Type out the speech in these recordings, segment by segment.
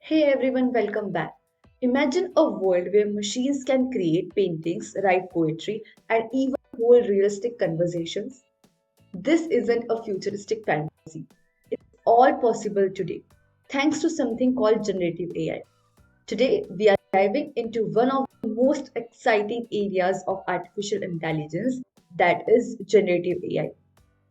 Hey everyone, welcome back. Imagine a world where machines can create paintings, write poetry, and even hold realistic conversations. This isn't a futuristic fantasy. It's all possible today, thanks to something called generative AI. Today, we are diving into one of the most exciting areas of artificial intelligence, that is generative AI.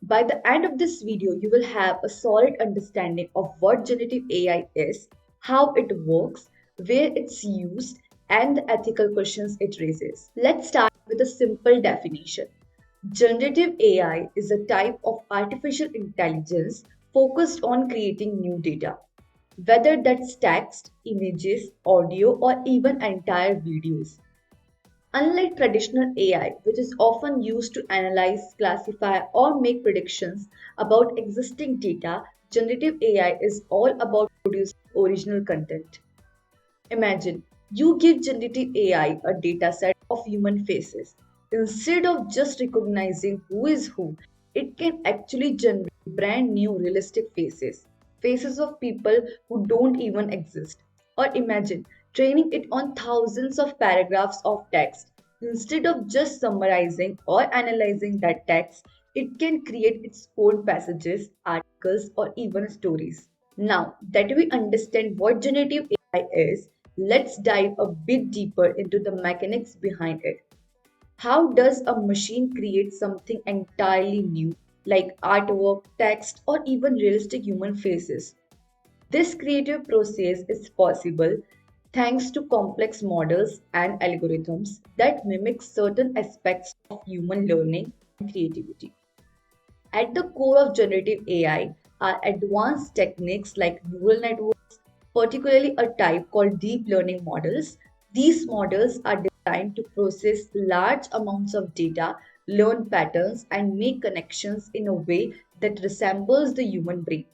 By the end of this video, you will have a solid understanding of what generative AI is, how it works, where it's used, and the ethical questions it raises. Let's start with a simple definition. Generative AI is a type of artificial intelligence focused on creating new data, whether that's text, images, audio, or even entire videos. Unlike traditional AI, which is often used to analyze, classify, or make predictions about existing data, generative AI is all about producing original content. Imagine you give generative AI a dataset of human faces. Instead of just recognizing who is who, it can actually generate brand new realistic faces, faces of people who don't even exist. Or imagine training it on thousands of paragraphs of text. Instead of just summarizing or analyzing that text, it can create its own passages, articles, or even stories. Now that we understand what generative AI is, let's dive a bit deeper into the mechanics behind it. How does a machine create something entirely new, like artwork, text, or even realistic human faces? This creative process is possible thanks to complex models and algorithms that mimic certain aspects of human learning and creativity. At the core of generative AI are advanced techniques like neural networks, particularly a type called deep learning models. These models are designed to process large amounts of data, learn patterns, and make connections in a way that resembles the human brain.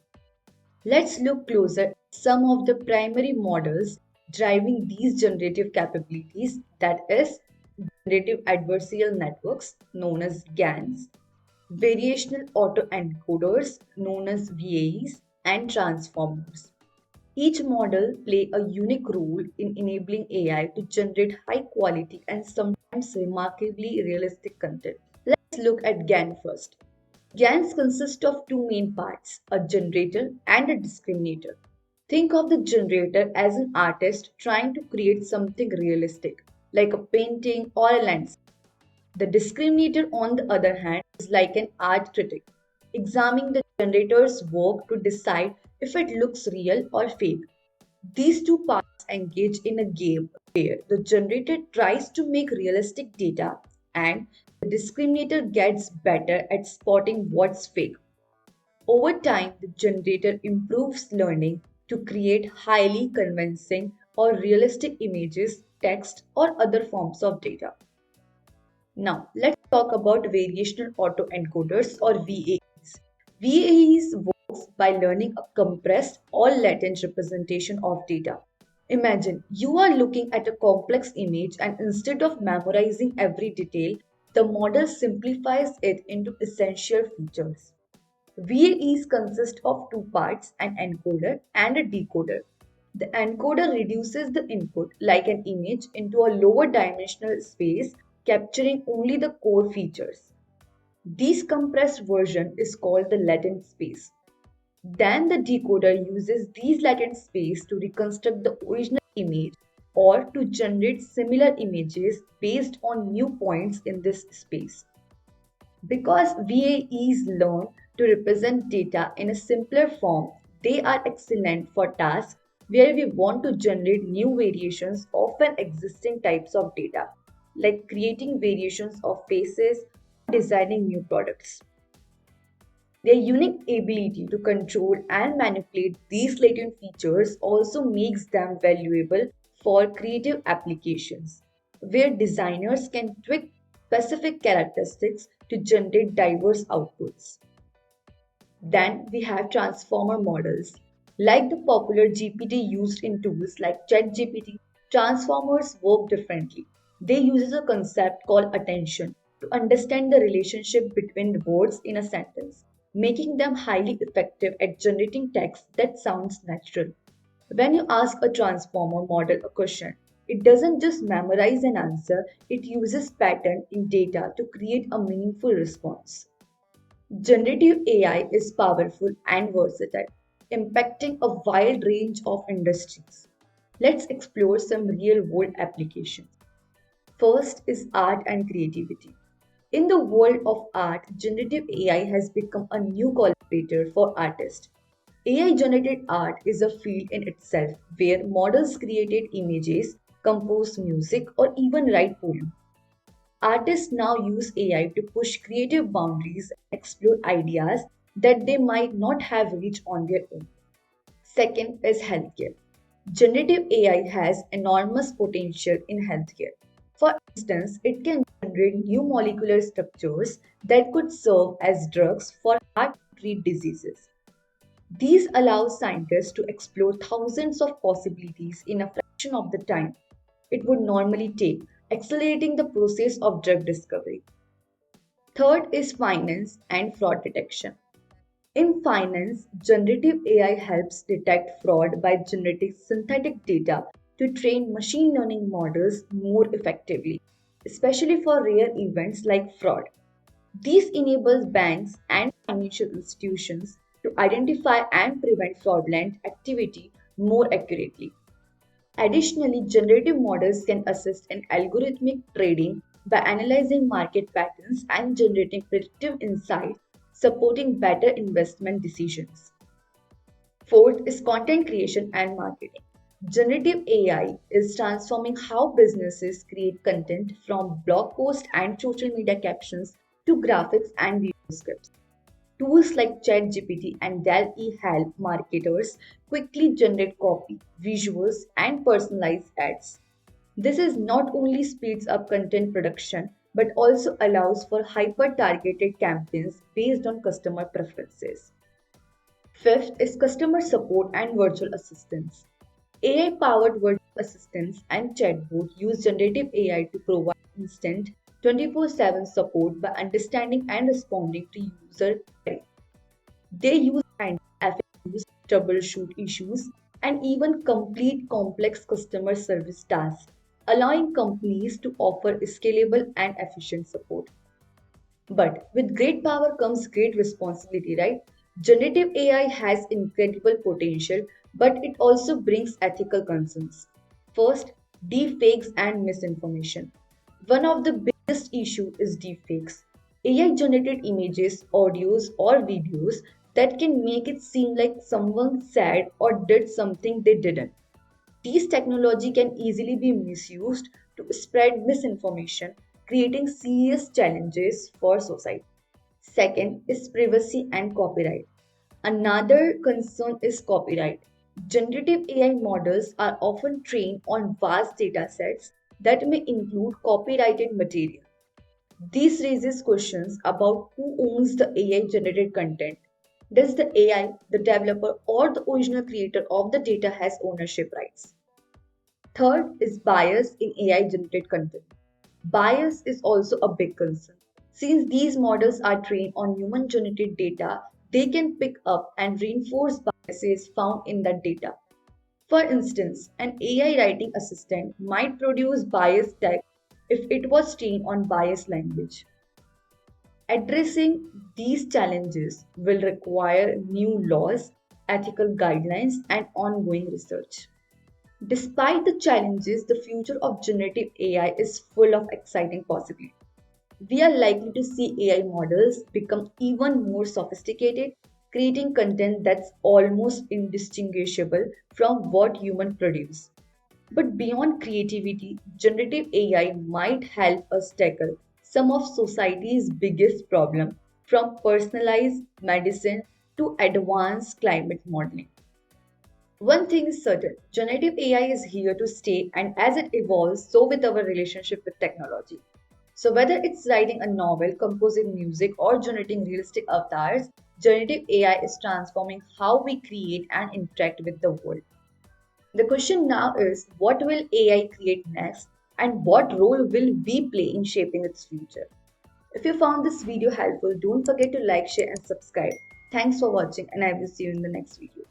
Let's look closer at some of the primary models driving these generative capabilities, that is, generative adversarial networks known as GANs, variational autoencoders known as VAEs, and transformers. Each model play a unique role in enabling AI to generate high quality and sometimes remarkably realistic content. Let's look at GAN first. GANs consist of two main parts, a generator and a discriminator. Think of the generator as an artist trying to create something realistic, like a painting or a landscape. The discriminator, on the other hand, is like an art critic, examining the generator's work to decide if it looks real or fake. These two parts engage in a game where the generator tries to make realistic data and the discriminator gets better at spotting what's fake. Over time, the generator improves learning to create highly convincing or realistic images, text, or other forms of data. Now, let's talk about variational autoencoders or VAEs. VAEs works by learning a compressed or latent representation of data. Imagine you are looking at a complex image and instead of memorizing every detail, the model simplifies it into essential features. VAEs consist of two parts, an encoder and a decoder. The encoder reduces the input, like an image, into a lower dimensional space, capturing only the core features. This compressed version is called the latent space. Then the decoder uses these latent space to reconstruct the original image or to generate similar images based on new points in this space. Because VAEs learn to represent data in a simpler form, they are excellent for tasks where we want to generate new variations of an existing types of data, like creating variations of faces, designing new products. Their unique ability to control and manipulate these latent features also makes them valuable for creative applications, where designers can tweak specific characteristics to generate diverse outputs. Then we have transformer models. Like the popular GPT used in tools like ChatGPT, transformers work differently. They use a concept called attention to understand the relationship between the words in a sentence, making them highly effective at generating text that sounds natural. When you ask a transformer model a question, it doesn't just memorize an answer, it uses pattern in data to create a meaningful response. Generative AI is powerful and versatile, impacting a wide range of industries. Let's explore some real world applications. First is art and creativity. In the world of art, generative AI has become a new collaborator for artists. AI generated art is a field in itself where models created images, compose music, or even write poems. Artists now use AI to push creative boundaries and explore ideas that they might not have reached on their own. Second is healthcare. Generative AI has enormous potential in healthcare. For instance, it can generate new molecular structures that could serve as drugs for hard to treat diseases. These allow scientists to explore thousands of possibilities in a fraction of the time it would normally take, accelerating the process of drug discovery. Third is finance and fraud detection. In finance, generative AI helps detect fraud by generating synthetic data to train machine learning models more effectively, especially for rare events like fraud. This enables banks and financial institutions to identify and prevent fraudulent activity more accurately. Additionally, generative models can assist in algorithmic trading by analyzing market patterns and generating predictive insights, supporting better investment decisions. Fourth is content creation and marketing. Generative AI is transforming how businesses create content from blog posts and social media captions to graphics and video scripts. Tools like ChatGPT and DALL-E help marketers quickly generate copy, visuals, and personalized ads. This is not only speeds up content production but also allows for hyper-targeted campaigns based on customer preferences. Fifth is customer support and virtual assistants. AI-powered virtual assistants and chatbot use generative AI to provide instant 24/7 support by understanding and responding to user queries. They use FAQs, troubleshoot issues, and even complete complex customer service tasks, allowing companies to offer scalable and efficient support. But with great power comes great responsibility, right? Generative AI has incredible potential, but it also brings ethical concerns. First, deepfakes and misinformation. One of the biggest issues is deepfakes. AI generated images, audios, or videos that can make it seem like someone said or did something they didn't. These technology can easily be misused to spread misinformation, creating serious challenges for society. Second is privacy and copyright. Another concern is copyright. Generative AI models are often trained on vast data sets that may include copyrighted material. This raises questions about who owns the AI generated content. Does the AI, the developer, or the original creator of the data has ownership rights? Third is bias in AI generated content. Bias is also a big concern. Since these models are trained on human generated data, they can pick up and reinforce biases found in that data. For instance, an AI writing assistant might produce biased text if it was trained on biased language. Addressing these challenges will require new laws, ethical guidelines, and ongoing research. Despite the challenges, the future of generative AI is full of exciting possibilities. We are likely to see AI models become even more sophisticated, creating content that's almost indistinguishable from what humans produce. But beyond creativity, generative AI might help us tackle some of society's biggest problems, from personalized medicine to advanced climate modeling. One thing is certain, generative AI is here to stay, and as it evolves, so with our relationship with technology. So, whether it's writing a novel, composing music, or generating realistic avatars, generative AI is transforming how we create and interact with the world. The question now is, what will AI create next, and what role will we play in shaping its future? If you found this video helpful, don't forget to like, share, and subscribe. Thanks for watching, and I will see you in the next video.